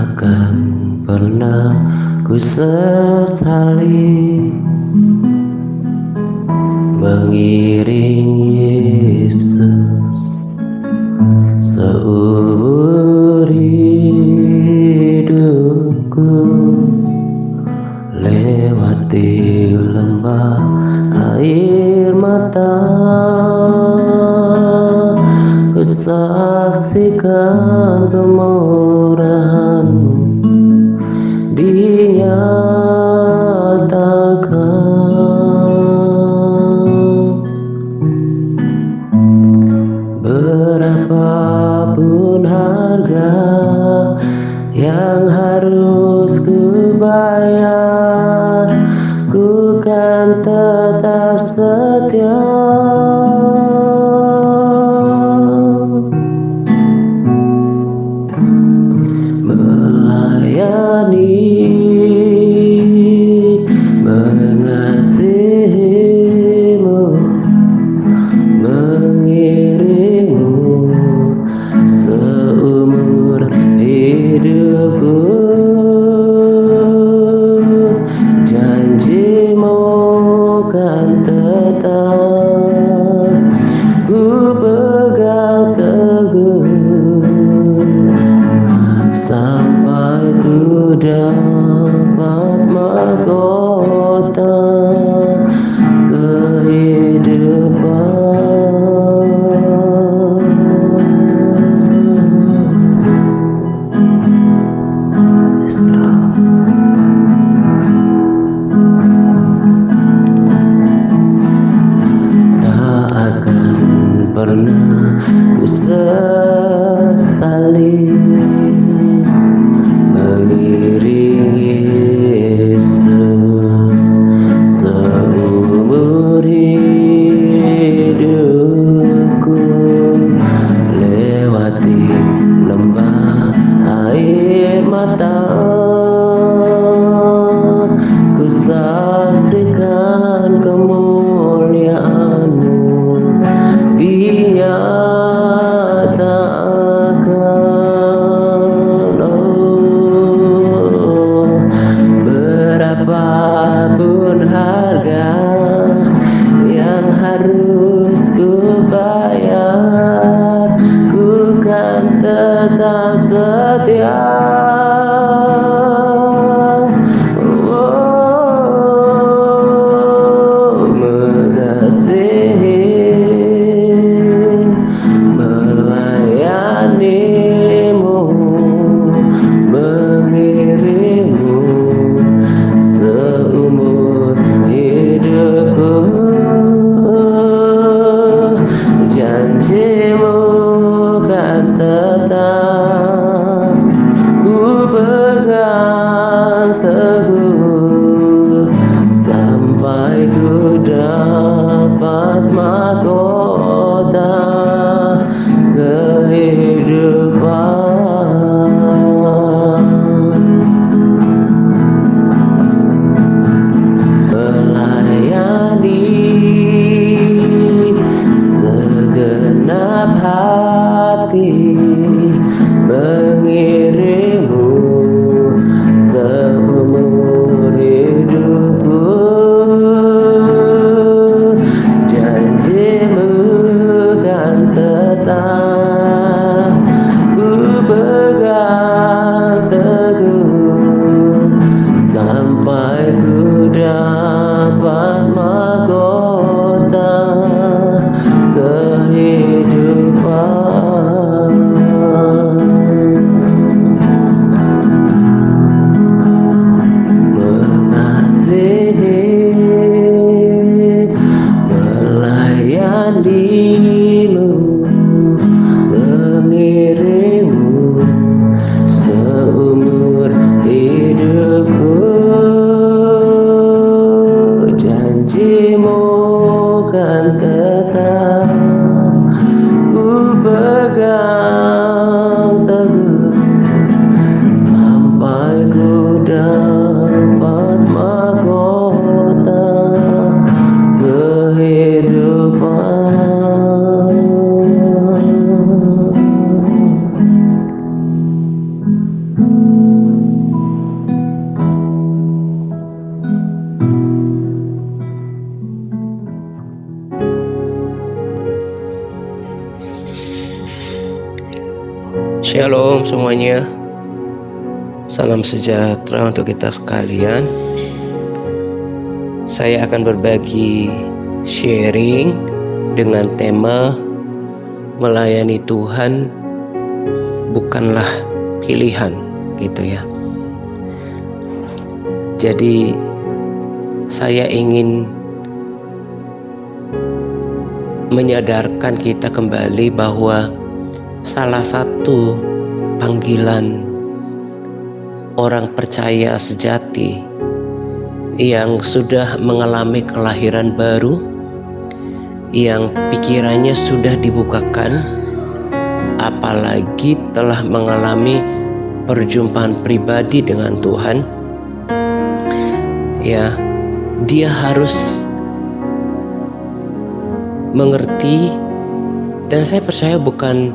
akan pernah ku sesali mengiring Yesus seumur hidupku, lewati lembah air mata, ku saksikan kemurahan-Mu dinyatakan. Berapapun harga yang harus ku bayar, ku kan tetap setia melayani, mengasihi-Mu, mengiring-Mu seumur hidupku. Janji-Mu kan tetap ku pegang teguh sampai ku dapat mahkota kehidupan. Tak akan pernah ku sesali mengiring Yesus seumur hidupku, lewati lembah air mata, ku saksikan kemuliaan-Mu dinyatakan. Oh, berapapun harga yang harus ku bayar, ku kan tetap setia. Melayani-Mu, mengiring-Mu seumur hidupku. Janji-Mu kan tetap ku pegang teguh sampai ku dapat mahkota kehidupan. Melayani segenap hati, mengiring-Mu seumur hidupku. Janji-Mu kan tetap ku pegang teguh sampai ku dapat mahkota kehidupan. Mengasihi, melayani-Mu, mengiring-Mu seumur hidupku. Janji-Mu kan tetap ku pegang teguh sampai ku dapat mahkota kehidupan. Shalom semuanya. Salam sejahtera untuk kita sekalian. Saya akan berbagi sharing dengan tema melayani Tuhan bukanlah pilihan, gitu ya. Jadi saya ingin menyadarkan kita kembali bahwa salah satu panggilan orang percaya sejati yang sudah mengalami kelahiran baru, yang pikirannya sudah dibukakan, apalagi telah mengalami perjumpaan pribadi dengan Tuhan, ya, dia harus mengerti, dan saya percaya bukan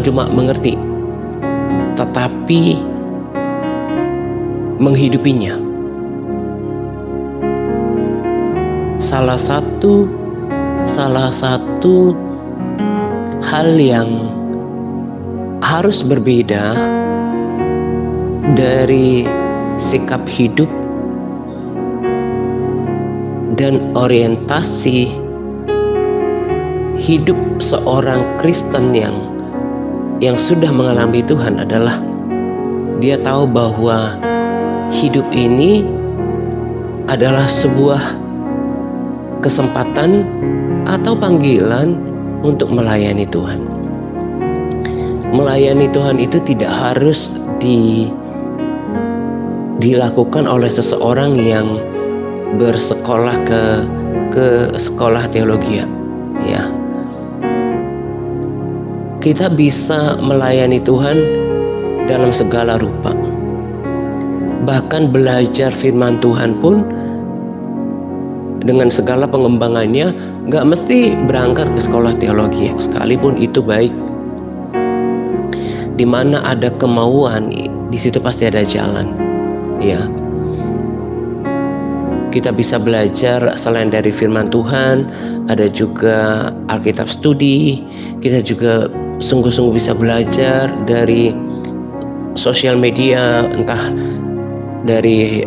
cuma mengerti, tetapi menghidupinya. Salah satu hal yang harus berbeda dari sikap hidup dan orientasi hidup seorang Kristen yang sudah mengalami Tuhan adalah dia tahu bahwa hidup ini adalah sebuah kesempatan atau panggilan untuk melayani Tuhan. Melayani Tuhan itu tidak harus dilakukan oleh seseorang yang bersekolah ke sekolah teologi, ya. Kita bisa melayani Tuhan dalam segala rupa. Bahkan belajar firman Tuhan pun dengan segala pengembangannya nggak mesti berangkat ke sekolah teologi, sekalipun itu baik. Di mana ada kemauan, di situ pasti ada jalan, ya. Kita bisa belajar selain dari firman Tuhan, ada juga Alkitab studi. Kita juga sungguh-sungguh bisa belajar dari sosial media, entah dari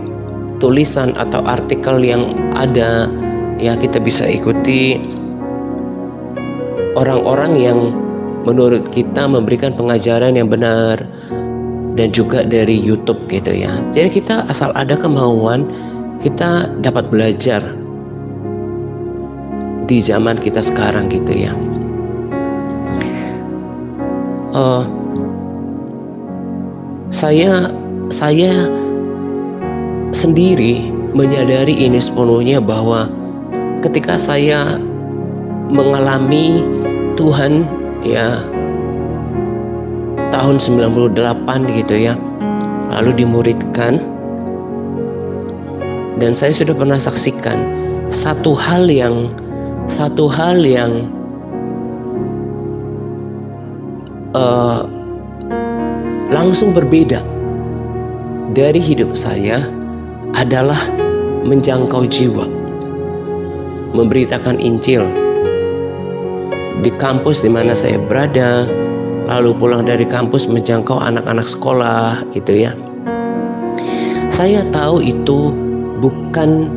tulisan atau artikel yang ada, ya. Kita bisa ikuti orang-orang yang menurut kita memberikan pengajaran yang benar, dan juga dari YouTube, gitu ya. Jadi kita asal ada kemauan, kita dapat belajar di zaman kita sekarang, gitu ya. Saya sendiri menyadari ini sepenuhnya bahwa ketika saya mengalami Tuhan, ya, tahun 98, gitu ya, lalu dimuridkan, dan saya sudah pernah saksikan satu hal yang langsung berbeda dari hidup saya adalah menjangkau jiwa, memberitakan Injil di kampus di mana saya berada, lalu pulang dari kampus menjangkau anak-anak sekolah, gitu ya. Saya tahu itu bukan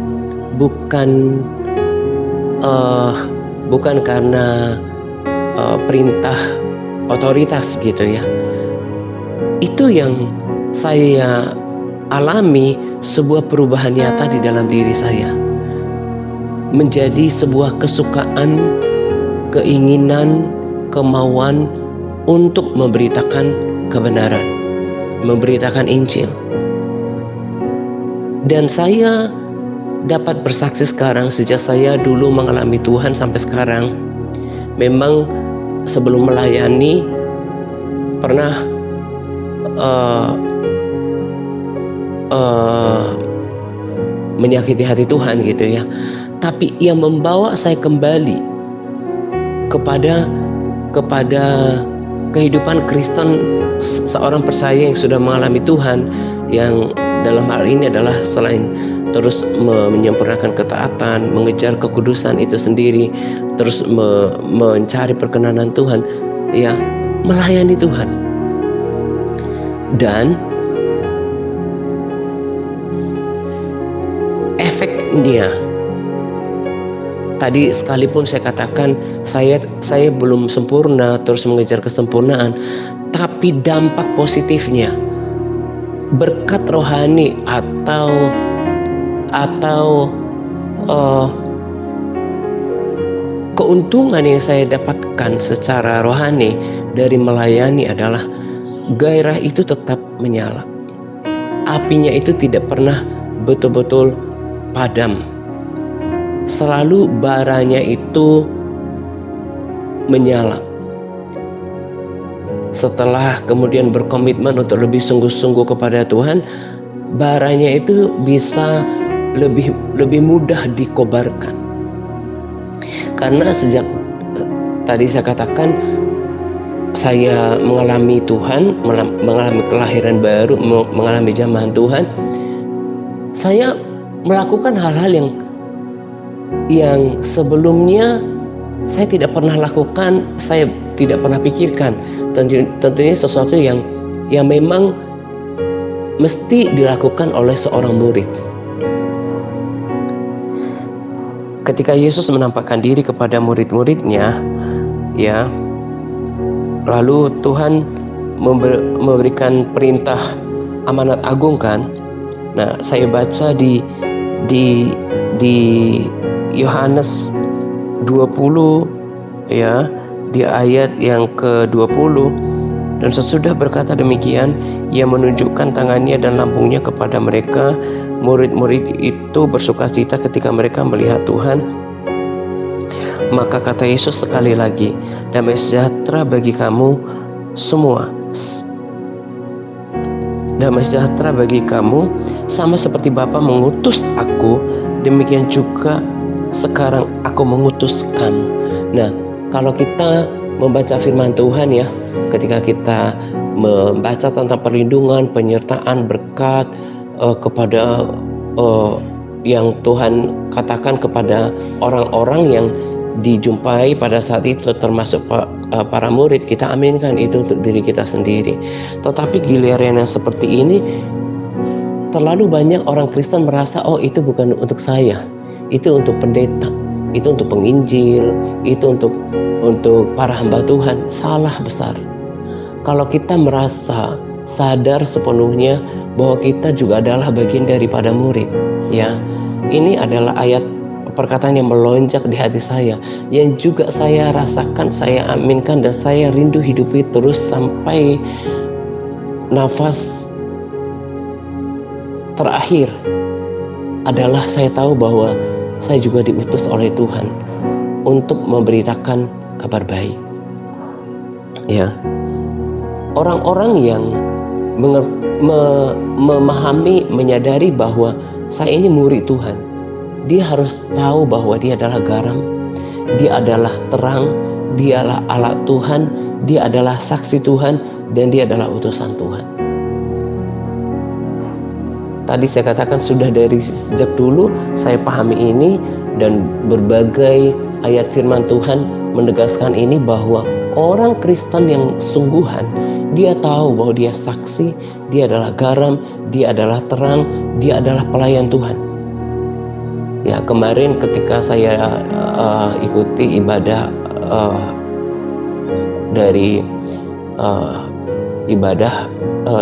karena perintah otoritas, gitu ya. Itu yang saya alami, sebuah perubahan nyata di dalam diri saya, menjadi sebuah kesukaan, keinginan, kemauan untuk memberitakan kebenaran, memberitakan Injil. Dan saya dapat bersaksi sekarang, sejak saya dulu mengalami Tuhan sampai sekarang, memang sebelum melayani pernah menyakiti hati Tuhan, gitu ya. Tapi yang membawa saya kembali kepada kehidupan Kristen seorang percaya yang sudah mengalami Tuhan, yang dalam hal ini adalah selain terus menyempurnakan ketaatan, mengejar kekudusan itu sendiri, terus mencari perkenanan Tuhan, ya, melayani Tuhan. Dan efeknya, tadi sekalipun saya katakan saya belum sempurna terus mengejar kesempurnaan, tapi dampak positifnya, berkat rohani atau keuntungan yang saya dapatkan secara rohani dari melayani adalah gairah itu tetap menyala. Apinya itu tidak pernah betul-betul padam. Selalu baranya itu menyala. Setelah kemudian berkomitmen untuk lebih sungguh-sungguh kepada Tuhan, baranya itu bisa lebih mudah dikobarkan. Karena sejak tadi saya katakan, saya mengalami Tuhan, mengalami kelahiran baru, mengalami jambahan Tuhan, saya melakukan hal-hal yang sebelumnya saya tidak pernah lakukan, saya tidak pernah pikirkan. Tentunya sesuatu yang memang mesti dilakukan oleh seorang murid. Ketika Yesus menampakkan diri kepada murid-muridnya, ya, lalu Tuhan memberikan perintah amanat agung kan. Nah, saya baca di Yohanes 20 ya, di ayat yang ke-20. Dan sesudah berkata demikian, ia menunjukkan tangannya dan lambungnya kepada mereka. Murid-murid itu bersukacita ketika mereka melihat Tuhan. Maka kata Yesus sekali lagi, damai sejahtera bagi kamu semua. Damai sejahtera bagi kamu, sama seperti Bapa mengutus aku, demikian juga sekarang aku mengutus kamu. Nah, kalau kita membaca firman Tuhan ya, ketika kita membaca tentang perlindungan, penyertaan, berkat kepada yang Tuhan katakan kepada orang-orang yang dijumpai pada saat itu, termasuk para murid, kita aminkan itu untuk diri kita sendiri. Tetapi giliran yang seperti ini, terlalu banyak orang Kristen merasa, oh itu bukan untuk saya, itu untuk pendeta, itu untuk penginjil, itu untuk para hamba Tuhan. Salah besar. Kalau kita merasa sadar sepenuhnya bahwa kita juga adalah bagian daripada murid, ya, ini adalah ayat perkataan yang melonjak di hati saya, yang juga saya rasakan, saya aminkan, dan saya rindu hidupi terus sampai nafas terakhir. Adalah saya tahu bahwa saya juga diutus oleh Tuhan untuk memberitakan kabar baik. Ya, orang-orang yang memahami, menyadari bahwa saya ini murid Tuhan, dia harus tahu bahwa dia adalah garam, dia adalah terang, dia adalah alat Tuhan, dia adalah saksi Tuhan, dan dia adalah utusan Tuhan. Tadi saya katakan sudah dari sejak dulu saya pahami ini, dan berbagai ayat firman Tuhan menegaskan ini, bahwa orang Kristen yang sungguhan, dia tahu bahwa dia saksi, dia adalah garam, dia adalah terang, dia adalah pelayan Tuhan. Ya, kemarin ketika saya ikuti ibadah dari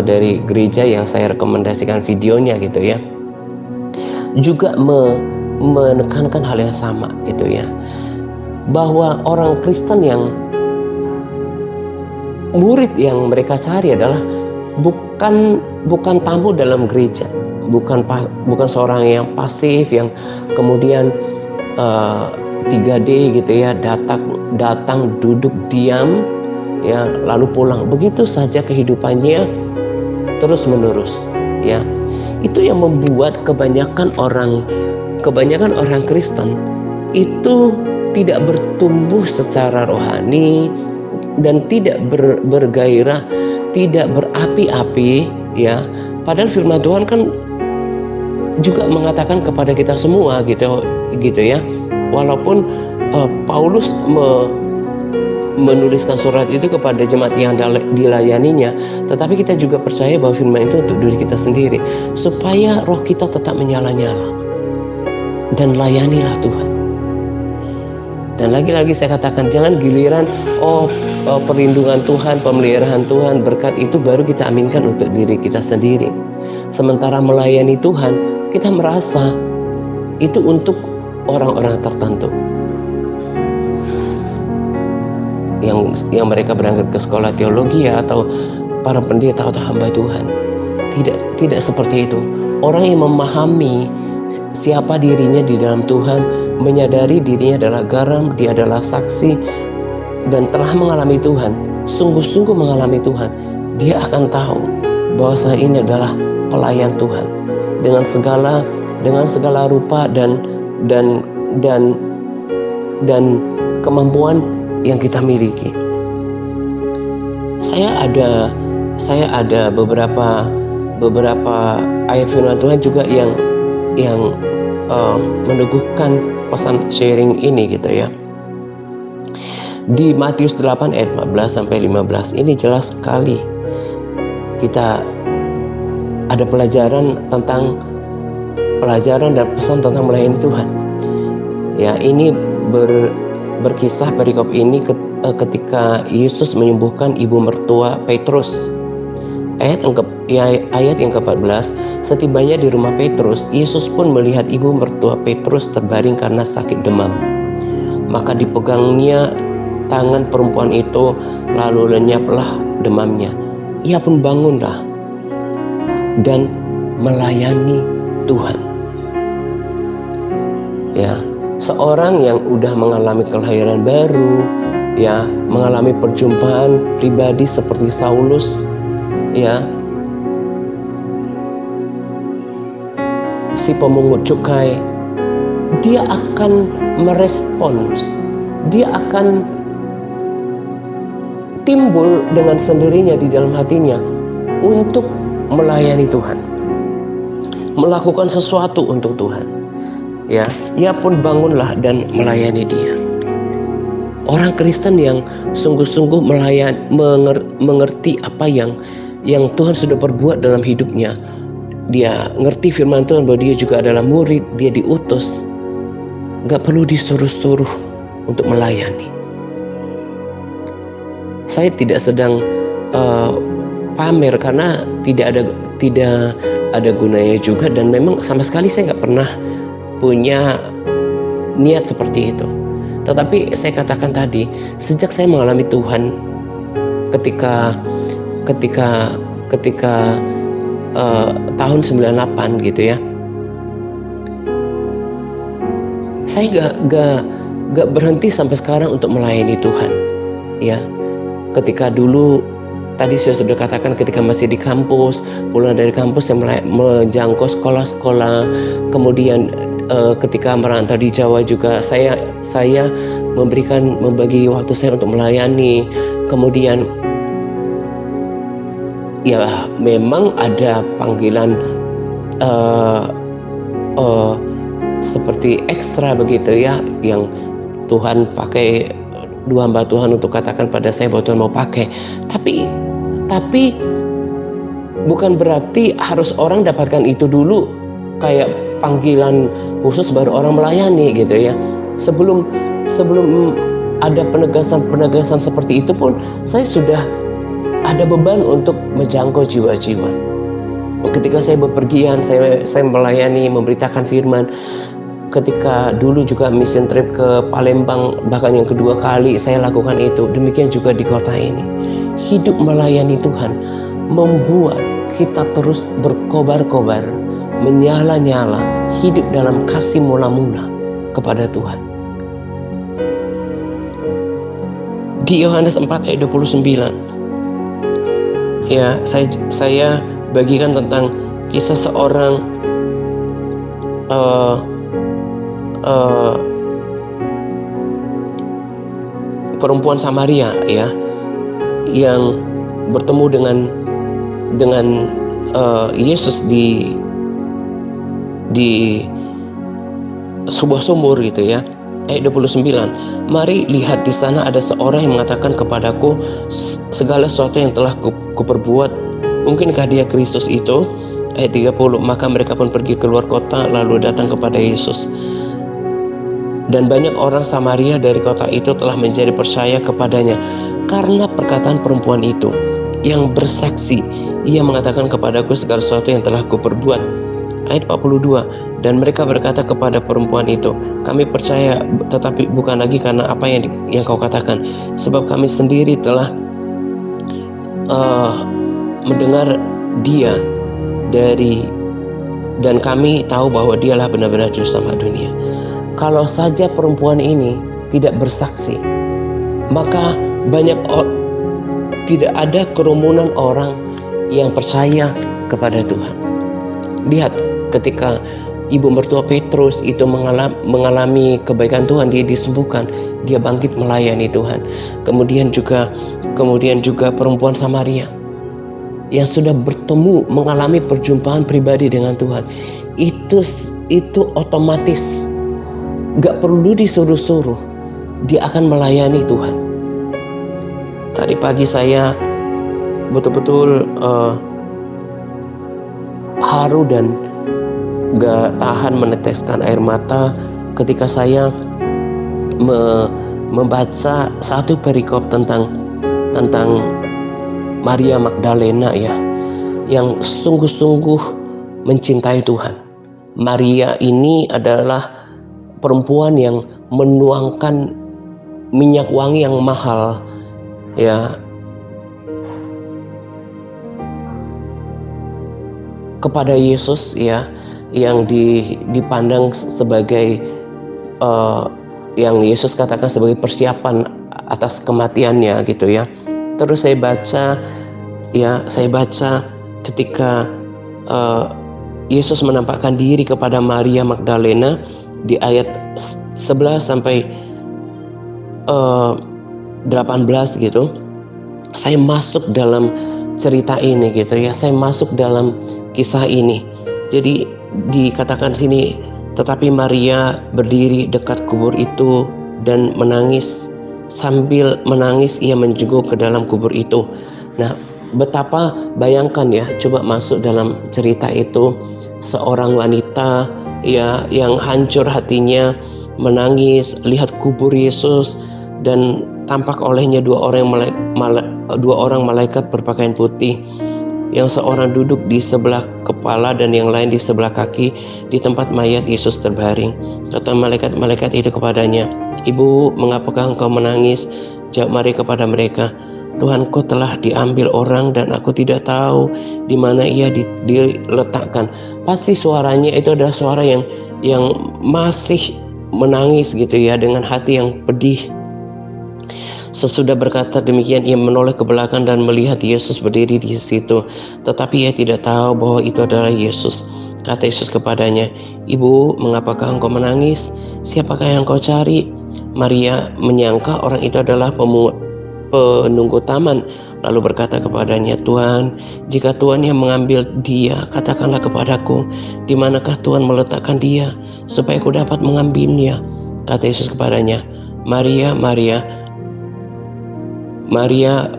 dari gereja yang saya rekomendasikan videonya gitu ya, juga menekankan hal yang sama gitu ya, bahwa orang Kristen yang murid yang mereka cari adalah bukan tamu dalam gereja, bukan seorang yang pasif yang kemudian 3D gitu ya, datang duduk diam ya lalu pulang begitu saja kehidupannya terus menerus ya. Itu yang membuat kebanyakan orang Kristen itu tidak bertumbuh secara rohani dan tidak bergairah, tidak berapi-api ya. Padahal firman Tuhan kan juga mengatakan kepada kita semua gitu ya. Walaupun Paulus menuliskan surat itu kepada jemaat yang dilayaninya, tetapi kita juga percaya bahwa firman itu untuk diri kita sendiri, supaya roh kita tetap menyala-nyala dan layanilah Tuhan. Dan lagi-lagi saya katakan, jangan giliran perlindungan Tuhan, pemeliharaan Tuhan, berkat itu baru kita aminkan untuk diri kita sendiri. Sementara melayani Tuhan, kita merasa itu untuk orang-orang tertentu. Yang mereka berangkat ke sekolah teologi ya, atau para pendeta atau hamba Tuhan. Tidak seperti itu. Orang yang memahami siapa dirinya di dalam Tuhan, menyadari dirinya adalah garam, dia adalah saksi, dan telah mengalami Tuhan, sungguh-sungguh mengalami Tuhan, dia akan tahu bahwa saya ini adalah pelayan Tuhan dengan segala rupa dan kemampuan yang kita miliki. Saya ada beberapa ayat firman Tuhan juga yang meneguhkan pesan sharing ini gitu ya. Di Matius 8 ayat 14 sampai 15 ini jelas sekali kita ada pelajaran dan pesan tentang melayani Tuhan. Ya, ini berkisah perikop ini ketika Yesus menyembuhkan ibu mertua Petrus. Ayat yang ke-14, setibanya di rumah Petrus, Yesus pun melihat ibu mertua Petrus terbaring karena sakit demam. Maka dipegangnya tangan perempuan itu, lalu lenyaplah demamnya. Ia pun bangunlah dan melayani Tuhan. Ya, seorang yang udah mengalami kelahiran baru, ya, mengalami perjumpaan pribadi seperti Saulus, ya, si pemungut cukai, dia akan merespons, dia akan timbul dengan sendirinya di dalam hatinya untuk melayani Tuhan, melakukan sesuatu untuk Tuhan. Ya, ia pun bangunlah dan melayani Dia. Orang Kristen yang sungguh-sungguh mengerti apa yang Tuhan sudah perbuat dalam hidupnya. Dia ngerti firman Tuhan bahwa dia juga adalah murid, dia diutus. Gak perlu disuruh-suruh untuk melayani. Saya tidak sedang pamer karena tidak ada gunanya juga, dan memang sama sekali saya gak pernah punya niat seperti itu. Tetapi saya katakan tadi, sejak saya mengalami Tuhan ketika tahun 98 gitu ya, saya gak berhenti sampai sekarang untuk melayani Tuhan. Ya, ketika dulu tadi saya sudah katakan, ketika masih di kampus, pulang dari kampus saya menjangkau sekolah-sekolah. Kemudian ketika merantau di Jawa juga saya membagi waktu saya untuk melayani. Kemudian ya memang ada panggilan seperti ekstra begitu ya, yang Tuhan pakai dua hamba Tuhan untuk katakan pada saya bahwa Tuhan mau pakai. Tapi bukan berarti harus orang dapatkan itu dulu kayak panggilan khusus baru orang melayani gitu ya. Sebelum ada penegasan seperti itu pun, saya sudah ada beban untuk menjangkau jiwa-jiwa. Ketika saya bepergian, saya melayani, memberitakan firman. Ketika dulu juga mission trip ke Palembang, bahkan yang kedua kali saya lakukan itu. Demikian juga di kota ini. Hidup melayani Tuhan membuat kita terus berkobar-kobar, menyala-nyala, hidup dalam kasih mula-mula kepada Tuhan. Di Yohanes 4 ayat 29, ya, saya bagikan tentang kisah seorang perempuan Samaria ya, yang bertemu dengan Yesus di sebuah sumur gitu ya. ayat 29. Mari lihat, di sana ada seorang yang mengatakan kepadaku segala sesuatu yang telah kuperbuat. Mungkinkah dia Kristus itu? Ayat 30. Maka mereka pun pergi keluar kota lalu datang kepada Yesus. Dan banyak orang Samaria dari kota itu telah menjadi percaya kepadanya karena perkataan perempuan itu yang bersaksi. Ia mengatakan kepadaku segala sesuatu yang telah kuperbuat. Ayat 42. Dan mereka berkata kepada perempuan itu, kami percaya, tetapi bukan lagi karena apa yang kau katakan, sebab kami sendiri telah mendengar dia dan kami tahu bahwa dialah benar-benar juru selamat dunia. Kalau saja perempuan ini tidak bersaksi, maka tidak ada kerumunan orang yang percaya kepada Tuhan. Lihat, ketika ibu mertua Petrus itu mengalami kebaikan Tuhan, dia disembuhkan, dia bangkit melayani Tuhan. Kemudian juga perempuan Samaria yang sudah bertemu, mengalami perjumpaan pribadi dengan Tuhan, itu otomatis, gak perlu disuruh-suruh, dia akan melayani Tuhan. Tadi pagi saya betul-betul haru dan gak tahan meneteskan air mata ketika saya membaca satu perikop tentang Maria Magdalena, ya, yang sungguh-sungguh mencintai Tuhan. Maria ini adalah perempuan yang menuangkan minyak wangi yang mahal, ya, kepada Yesus, ya, yang dipandang sebagai yang Yesus katakan sebagai persiapan atas kematiannya, gitu ya. Terus saya baca ketika Yesus menampakkan diri kepada Maria Magdalena di ayat 11 sampai 18 gitu. Saya masuk dalam cerita ini, gitu ya. Saya masuk dalam kisah ini. Jadi dikatakan sini, tetapi Maria berdiri dekat kubur itu dan menangis. Sambil menangis ia menjenguk ke dalam kubur itu. Nah, betapa, bayangkan ya, coba masuk dalam cerita itu, seorang wanita, ya, yang hancur hatinya, menangis lihat kubur Yesus, dan tampak olehnya dua orang malaikat berpakaian putih, yang seorang duduk di sebelah kepala dan yang lain di sebelah kaki di tempat mayat Yesus terbaring. Kata malaikat-malaikat itu kepadanya, Ibu, mengapakah engkau menangis? Jawab Maria kepada mereka, Tuhanku telah diambil orang dan aku tidak tahu di mana ia diletakkan. Pasti suaranya itu adalah suara yang masih menangis, gitu ya, dengan hati yang pedih. Sesudah berkata demikian, ia menoleh ke belakang dan melihat Yesus berdiri di situ, tetapi ia tidak tahu bahwa itu adalah Yesus. Kata Yesus kepadanya, Ibu, mengapakah engkau menangis? Siapakah yang kau cari? Maria menyangka orang itu adalah penunggu taman, lalu berkata kepadanya, Tuhan, jika Tuhan yang mengambil dia, katakanlah kepadaku, di manakah Tuhan meletakkan dia, supaya aku dapat mengambilnya. Kata Yesus kepadanya, Maria, Maria. Maria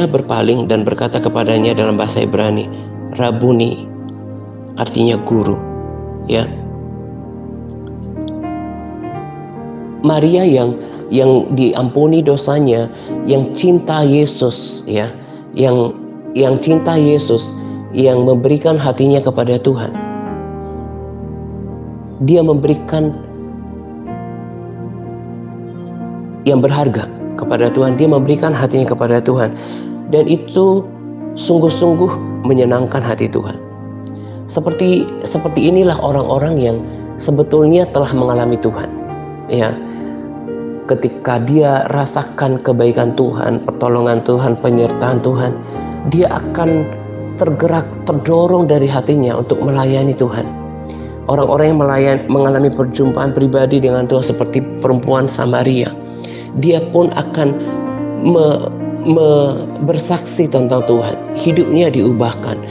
berpaling dan berkata kepadanya dalam bahasa Ibrani, Rabuni, artinya guru, ya. Maria yang diampuni dosanya, yang cinta Yesus, ya, yang cinta Yesus, yang memberikan hatinya kepada Tuhan. Dia memberikan yang berharga kepada Tuhan, dia memberikan hatinya kepada Tuhan, dan itu sungguh-sungguh menyenangkan hati Tuhan. Seperti inilah orang-orang yang sebetulnya telah mengalami Tuhan, ya. Ketika dia rasakan kebaikan Tuhan, pertolongan Tuhan, penyertaan Tuhan, dia akan tergerak, terdorong dari hatinya untuk melayani Tuhan. Orang-orang yang mengalami perjumpaan pribadi dengan Tuhan seperti perempuan Samaria, dia pun akan bersaksi tentang Tuhan, hidupnya diubahkan.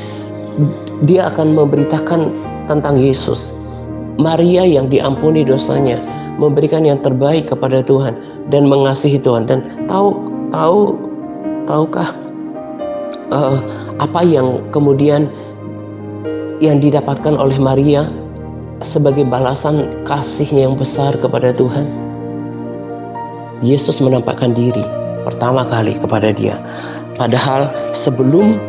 Dia akan memberitakan tentang Yesus. Maria yang diampuni dosanya, memberikan yang terbaik kepada Tuhan dan mengasihi Tuhan. Dan tahukah apa yang kemudian yang didapatkan oleh Maria sebagai balasan kasihnya yang besar kepada Tuhan? Yesus menampakkan diri pertama kali kepada dia. Padahal sebelum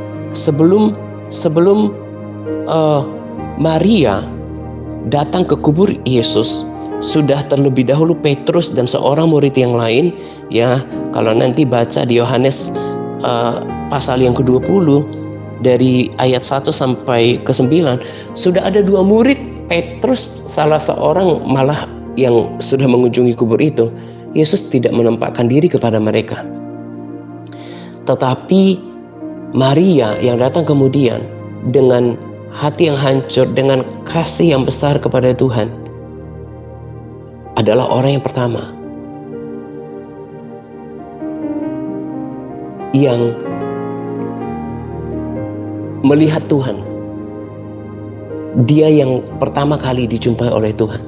Maria datang ke kubur Yesus, sudah terlebih dahulu Petrus dan seorang murid yang lain, ya, kalau nanti baca di Yohanes pasal yang ke-20 dari ayat 1 sampai ke 9, sudah ada dua murid, Petrus salah seorang malah yang sudah mengunjungi kubur itu. Yesus tidak menampakkan diri kepada mereka. Tetapi Maria yang datang kemudian dengan hati yang hancur, dengan kasih yang besar kepada Tuhan, adalah orang yang pertama yang melihat Tuhan. Dia yang pertama kali dijumpai oleh Tuhan,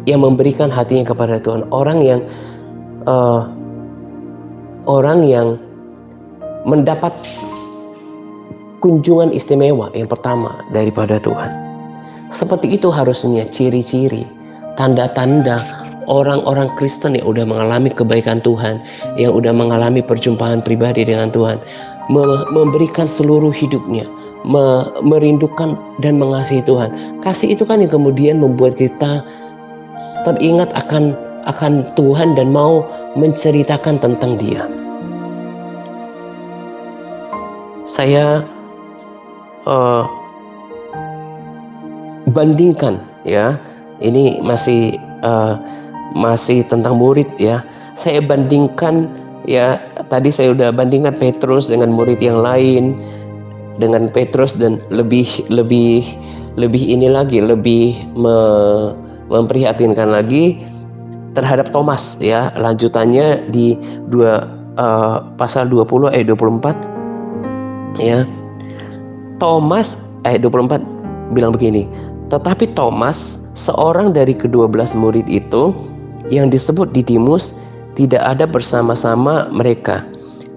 yang memberikan hatinya kepada Tuhan. Orang yang mendapat kunjungan istimewa yang pertama daripada Tuhan. Seperti itu harusnya ciri-ciri, tanda-tanda orang-orang Kristen yang udah mengalami kebaikan Tuhan, yang udah mengalami perjumpaan pribadi dengan Tuhan, memberikan seluruh hidupnya, merindukan dan mengasihi Tuhan. Kasih itu kan yang kemudian membuat kita teringat akan Tuhan dan mau menceritakan tentang Dia. Saya bandingkan, ya, ini masih tentang murid, ya. Saya bandingkan, ya, tadi saya udah bandingkan Petrus dengan murid yang lain, dengan Petrus dan lebih ini lagi, lebih memprihatinkan lagi terhadap Thomas, ya. Lanjutannya di pasal 20 ayat 24, ya. Thomas ayat 24 bilang begini, tetapi Thomas, seorang dari ke-12 murid itu, yang disebut Didimus, tidak ada bersama-sama mereka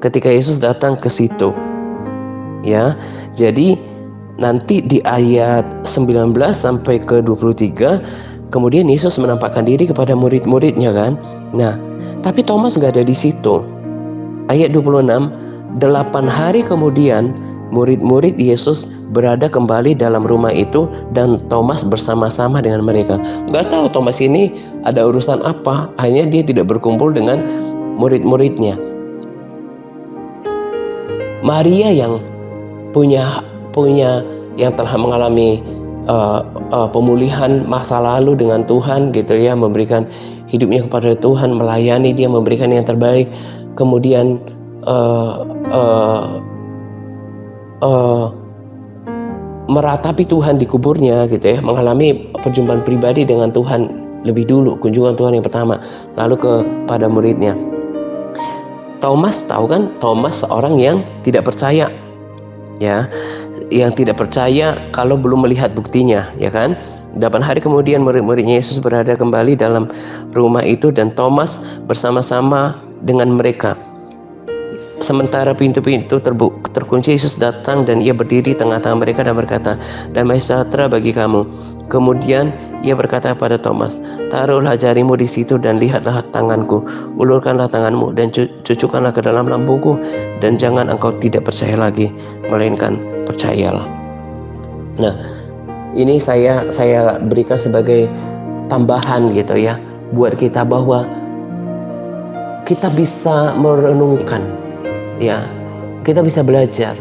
ketika Yesus datang ke situ, ya. Jadi nanti di ayat 19 sampai ke 23 kemudian Yesus menampakkan diri kepada murid-muridnya, kan. Nah, tapi Thomas nggak ada di situ. Ayat 26, 8 hari kemudian murid-murid Yesus berada kembali dalam rumah itu dan Thomas bersama-sama dengan mereka. Nggak tahu Thomas ini ada urusan apa, hanya dia tidak berkumpul dengan murid-muridnya. Maria yang punya yang telah mengalami pemulihan masa lalu dengan Tuhan, gitu ya, memberikan hidupnya kepada Tuhan, melayani Dia, memberikan yang terbaik, kemudian meratapi Tuhan di kuburnya, gitu ya, mengalami perjumpaan pribadi dengan Tuhan lebih dulu, kunjungan Tuhan yang pertama, lalu kepada muridnya. Thomas, tahu kan, Thomas seorang yang tidak percaya, ya, yang tidak percaya kalau belum melihat buktinya, ya kan. 8 hari kemudian murid-muridnya Yesus berada kembali dalam rumah itu dan Thomas bersama-sama dengan mereka. Sementara pintu-pintu terkunci, Yesus datang dan Ia berdiri tengah-tengah mereka dan berkata, "Damai sejahtera bagi kamu." Kemudian Ia berkata kepada Thomas, "Taruhlah jarimu di situ dan lihatlah tanganku. Ulurkanlah tanganmu dan cucukkanlah ke dalam lambungku, dan jangan engkau tidak percaya lagi, melainkan percayalah." Nah, ini saya berikan sebagai tambahan, gitu ya, buat kita, bahwa kita bisa merenungkan, ya, kita bisa belajar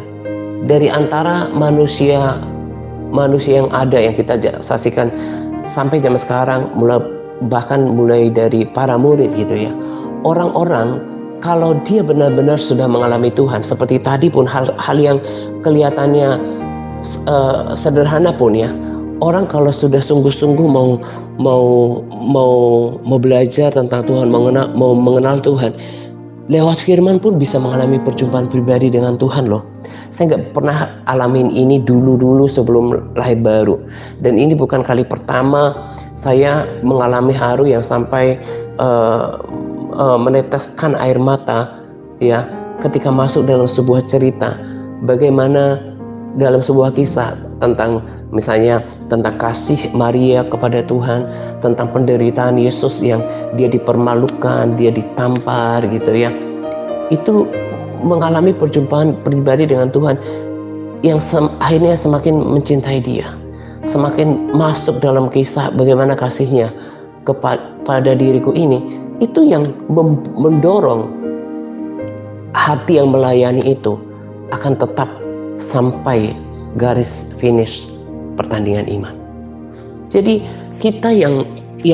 dari antara manusia yang ada, yang kita saksikan sampai zaman sekarang, bahkan mulai dari para murid, gitu ya. Orang-orang kalau dia benar-benar sudah mengalami Tuhan, seperti tadi pun hal yang kelihatannya sederhana pun, ya, orang kalau sudah sungguh-sungguh mau belajar tentang Tuhan, mau mengenal Tuhan, lewat firman pun bisa mengalami perjumpaan pribadi dengan Tuhan, loh. Saya nggak pernah alamin ini dulu sebelum lahir baru. Dan ini bukan kali pertama saya mengalami haru yang sampai meneteskan air mata, ya, ketika masuk dalam sebuah cerita. Bagaimana dalam sebuah kisah tentang, misalnya tentang kasih Maria kepada Tuhan, tentang penderitaan Yesus yang dia dipermalukan, dia ditampar gitu ya. Itu mengalami perjumpaan pribadi dengan Tuhan yang akhirnya semakin mencintai dia, semakin masuk dalam kisah bagaimana kasihnya kepada diriku ini. Itu yang mendorong hati yang melayani itu akan tetap sampai garis finish pertandingan iman. Jadi kita yang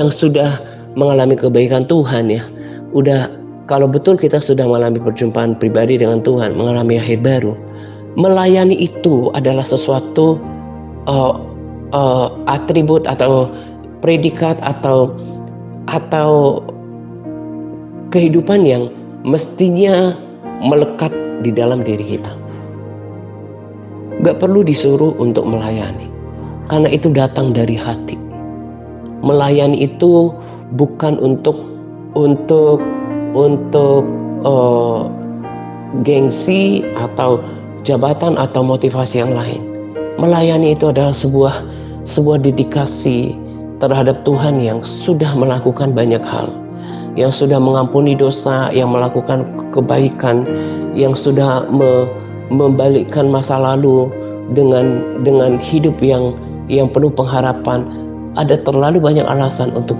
sudah mengalami kebaikan Tuhan, ya, udah, kalau betul kita sudah mengalami perjumpaan pribadi dengan Tuhan, mengalami lahir baru, melayani itu adalah sesuatu atribut atau predikat atau kehidupan yang mestinya melekat di dalam diri kita. Gak perlu disuruh untuk melayani, karena itu datang dari hati. Melayani itu bukan untuk gengsi atau jabatan atau motivasi yang lain. Melayani itu adalah sebuah dedikasi terhadap Tuhan yang sudah melakukan banyak hal, yang sudah mengampuni dosa, yang melakukan kebaikan, yang sudah membalikkan masa lalu dengan hidup yang penuh pengharapan. Ada terlalu banyak alasan untuk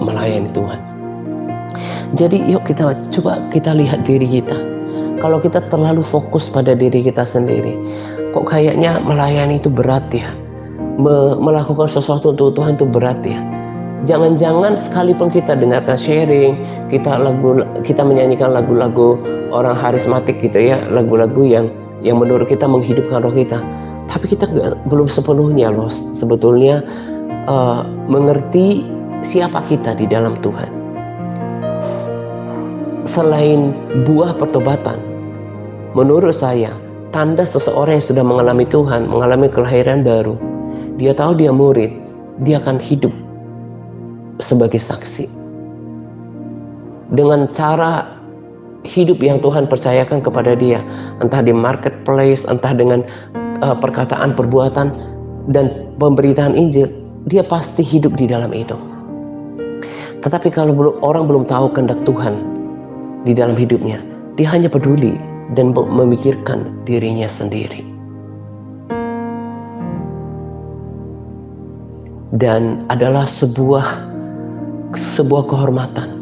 melayani Tuhan. Jadi yuk kita lihat diri kita. Kalau kita terlalu fokus pada diri kita sendiri, kok kayaknya melayani itu berat ya, melakukan sesuatu untuk Tuhan itu berat ya. Jangan-jangan sekalipun kita dengarkan sharing, kita menyanyikan lagu-lagu orang harismatik gitu ya, lagu-lagu yang menurut kita menghidupkan roh kita, tapi kita belum sepenuhnya loh sebetulnya mengerti siapa kita di dalam Tuhan. Selain buah pertobatan, menurut saya tanda seseorang yang sudah mengalami Tuhan, mengalami kelahiran baru, dia tahu dia murid, dia akan hidup sebagai saksi dengan cara hidup yang Tuhan percayakan kepada dia, entah di marketplace, entah dengan perkataan, perbuatan, dan pemberitaan Injil. Dia pasti hidup di dalam itu. Tetapi kalau orang belum tahu kehendak Tuhan di dalam hidupnya, dia hanya peduli dan memikirkan dirinya sendiri. Dan adalah sebuah kehormatan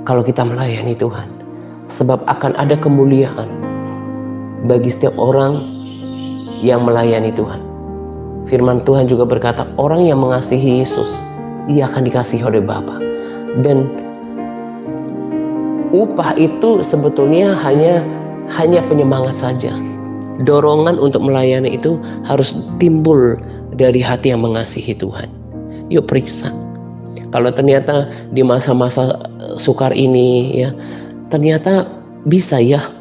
kalau kita melayani Tuhan, sebab akan ada kemuliaan bagi setiap orang yang melayani Tuhan. Firman Tuhan juga berkata, orang yang mengasihi Yesus, ia akan dikasihi oleh Bapa. Dan upah itu sebetulnya hanya penyemangat saja. Dorongan untuk melayani itu harus timbul dari hati yang mengasihi Tuhan. Yuk periksa. Kalau ternyata di masa-masa sukar ini, ya, ternyata bisa ya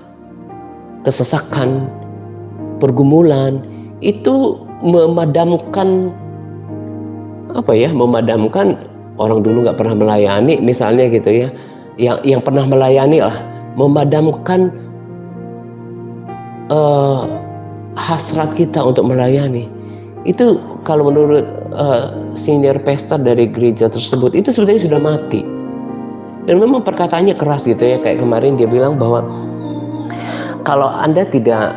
kesesakan, pergumulan itu memadamkan orang dulu nggak pernah melayani misalnya gitu ya, yang pernah melayani lah, memadamkan hasrat kita untuk melayani. Itu kalau menurut senior pastor dari gereja tersebut, itu sebenarnya sudah mati. Dan memang perkataannya keras gitu ya, kayak kemarin dia bilang bahwa kalau Anda tidak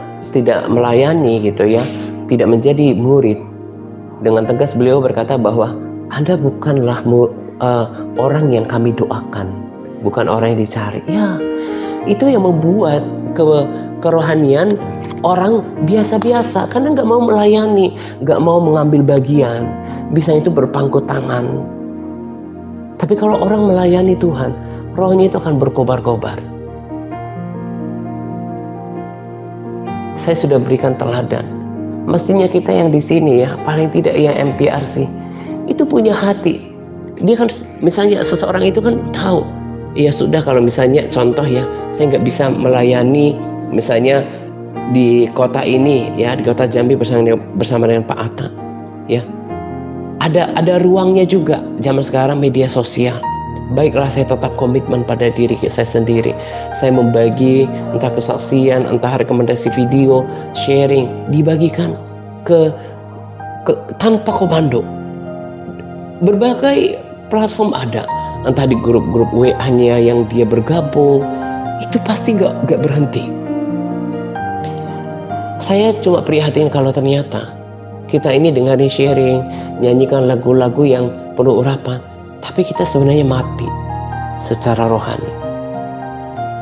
melayani gitu ya, tidak menjadi murid, dengan tegas beliau berkata bahwa Anda bukanlah orang yang kami doakan, bukan orang yang dicari. Ya, itu yang membuat kerohanian orang biasa-biasa, karena nggak mau melayani, nggak mau mengambil bagian, bisa itu berpangku tangan. Tapi kalau orang melayani Tuhan, rohnya itu akan berkobar-kobar. Saya sudah berikan teladan. Mestinya kita yang di sini ya, paling tidak yang MTRC, itu punya hati. Dia kan, misalnya seseorang itu kan tahu, ya sudah, kalau misalnya contoh ya, saya nggak bisa melayani Misalnya di kota ini ya, di kota Jambi bersama dengan Pak Atta ya, ada ruangnya juga zaman sekarang media sosial. Baiklah, saya tetap komitmen pada diri saya sendiri. Saya membagi entah kesaksian, entah rekomendasi video, sharing, dibagikan ke tanpa komando. Berbagai platform ada, entah di grup-grup WA-nya yang dia bergabung, itu pasti gak berhenti. Saya cuma prihatin kalau ternyata kita ini dengerin sharing, nyanyikan lagu-lagu yang penuh urapan, tapi kita sebenarnya mati secara rohani.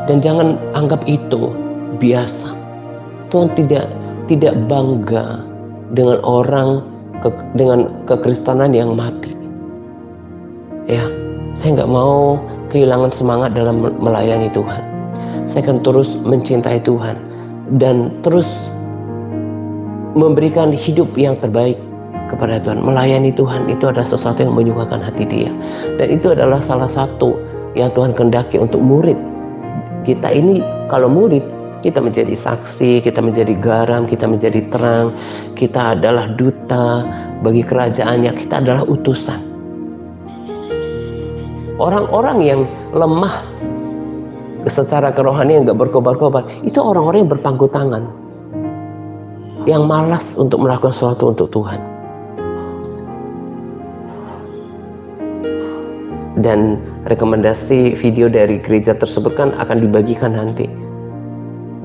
Dan jangan anggap itu biasa. Tuhan tidak bangga dengan orang dengan kekristenan yang mati. Ya, saya nggak mau kehilangan semangat dalam melayani Tuhan. Saya akan terus mencintai Tuhan dan terus memberikan hidup yang terbaik kepada Tuhan. Melayani Tuhan itu adalah sesuatu yang menyukakan hati Dia, dan itu adalah salah satu yang Tuhan kehendaki untuk murid kita ini. Kalau murid, kita menjadi saksi, kita menjadi garam, kita menjadi terang, kita adalah duta bagi kerajaannya, kita adalah utusan. Orang-orang yang lemah secara kerohanian, gak berkobar-kobar, itu orang-orang yang berpangku tangan, yang malas untuk melakukan sesuatu untuk Tuhan. Dan rekomendasi video dari gereja tersebut kan akan dibagikan nanti.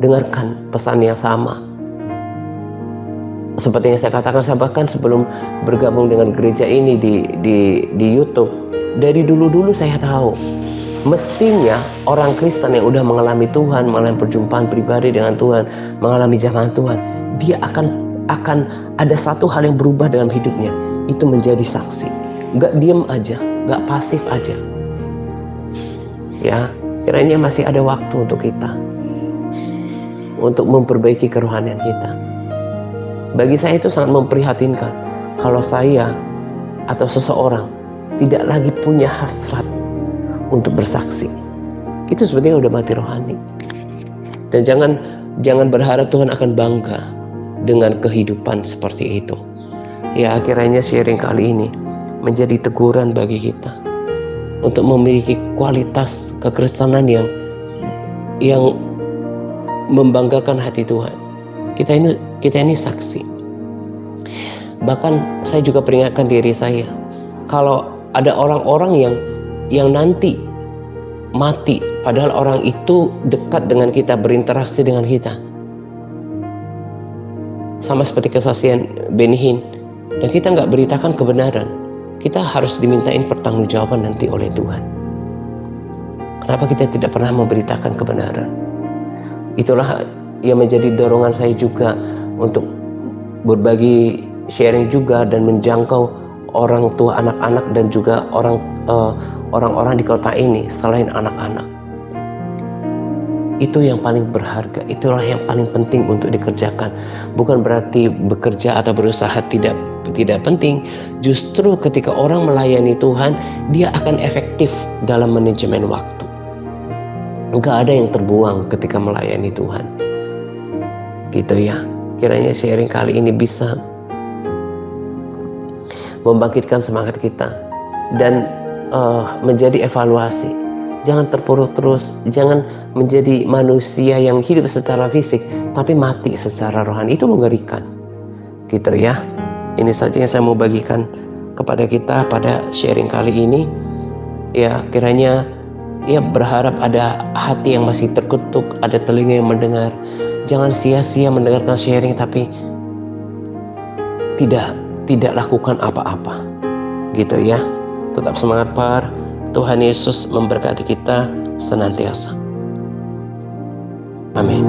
Dengarkan pesan yang sama. Seperti yang saya katakan, saya bahkan sebelum bergabung dengan gereja ini di YouTube, dari dulu saya tahu mestinya orang Kristen yang udah mengalami Tuhan, mengalami perjumpaan pribadi dengan Tuhan, mengalami zaman Tuhan, dia akan ada satu hal yang berubah dalam hidupnya, itu menjadi saksi. Gak diem aja, gak pasif aja. Ya, kiranya masih ada waktu untuk kita, untuk memperbaiki kerohanian kita. Bagi saya itu sangat memprihatinkan kalau saya atau seseorang tidak lagi punya hasrat untuk bersaksi. Itu sebetulnya udah mati rohani. Dan jangan berharap Tuhan akan bangga dengan kehidupan seperti itu. Ya, kiranya sharing kali ini menjadi teguran bagi kita untuk memiliki kualitas kekristenan yang membanggakan hati Tuhan. Kita ini saksi. Bahkan saya juga peringatkan diri saya, kalau ada orang-orang yang nanti mati padahal orang itu dekat dengan kita, berinteraksi dengan kita, sama seperti kesaksian Benny Hinn, dan kita nggak beritakan kebenaran, kita harus dimintain pertanggungjawaban nanti oleh Tuhan. Kenapa kita tidak pernah memberitakan kebenaran? Itulah yang menjadi dorongan saya juga untuk berbagi sharing juga dan menjangkau orang tua, anak-anak, dan juga orang-orang di kota ini selain anak-anak. Itu yang paling berharga, itulah yang paling penting untuk dikerjakan. Bukan berarti bekerja atau berusaha tidak penting. Justru ketika orang melayani Tuhan, dia akan efektif dalam manajemen waktu. Enggak ada yang terbuang ketika melayani Tuhan. Gitu ya. Kiranya sharing kali ini bisa membangkitkan semangat kita dan menjadi evaluasi. Jangan terpuruk terus, jangan menjadi manusia yang hidup secara fisik tapi mati secara rohani. Itu mengerikan. Gitu ya. Ini saja yang saya mau bagikan kepada kita pada sharing kali ini. Ya, kiranya ya berharap ada hati yang masih terkutuk, ada telinga yang mendengar. Jangan sia-sia mendengarkan sharing tapi tidak lakukan apa-apa. Gitu ya. Tetap semangat par. Tuhan Yesus memberkati kita senantiasa. Amin.